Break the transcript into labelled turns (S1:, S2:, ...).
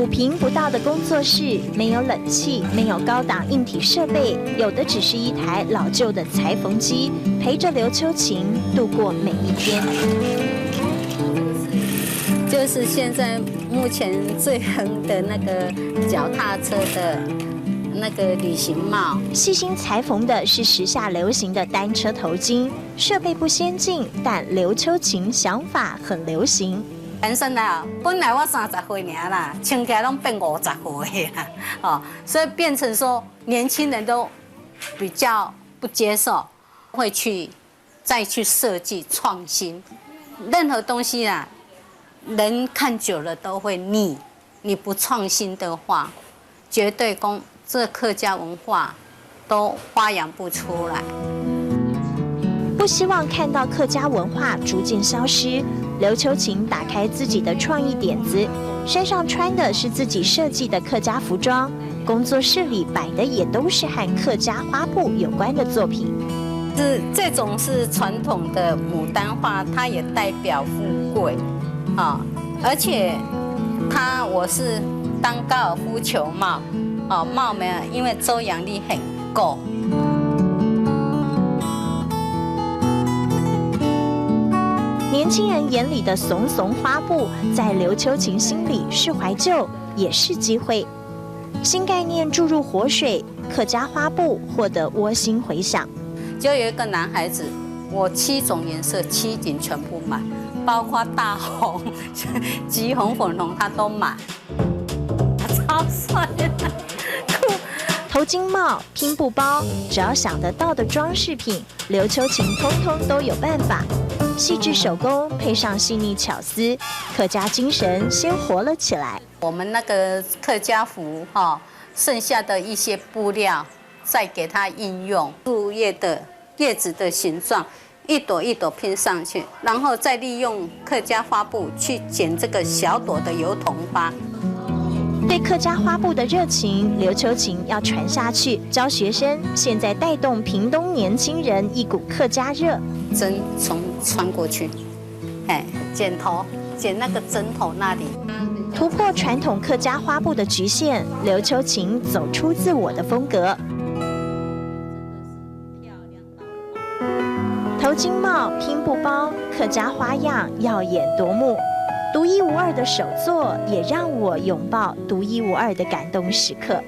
S1: 5坪不到的工作室，没有冷气，没有高档硬体设备，有的只是一台老旧的裁缝机，陪着刘秋晴度过每一天。
S2: 就是现在目前最红的那个脚踏车的那个旅行帽。
S1: 细心裁缝的是时下流行的单车头巾，设备不先进，但刘秋晴想法很流行。
S2: 人生啊，本来我30岁尔啦，穿起来拢变50岁啦，哦，所以变成说年轻人都比较不接受，会再去设计创新。任何东西啊，人看久了都会腻，你不创新的话，绝对这客家文化都发扬不出来。
S1: 不希望看到客家文化逐渐消失，刘秋晴打开自己的创意点子，身上穿的是自己设计的客家服装，工作室里摆的也都是和客家花布有关的作品。
S2: 这种是传统的牡丹花，它也代表富贵，啊，而且我是当高尔夫球帽，哦，帽没有，因为遮阳力很够。
S1: 年轻人眼里的怂怂花布，在刘秋晴心里是怀旧，也是机会。新概念注入活水，客家花布获得窝心回响。
S2: 就有一个男孩子，我7种颜色7顶全部买，包括大红、橘红、粉红，他都买，超帅的。
S1: 头巾帽、拼布包，只要想得到的装饰品，刘秋晴通通都有办法。细致手工配上细腻巧思，客家精神先活了起来。
S2: 我们那个客家服剩下的一些布料，再给它应用树叶的叶子的形状，一朵一朵拼上去，然后再利用客家花布去剪这个小朵的油桐花。
S1: 对客家花布的热情，刘秋晴要传下去，教学生，现在带动屏东年轻人一股客家热。
S2: 针穿过去，剪头，剪那个针头那里。
S1: 突破传统客家花布的局限，刘秋晴走出自我的风格。头巾帽、拼布包，客家花样耀眼夺目。独一无二的手作，也让我拥抱独一无二的感动时刻。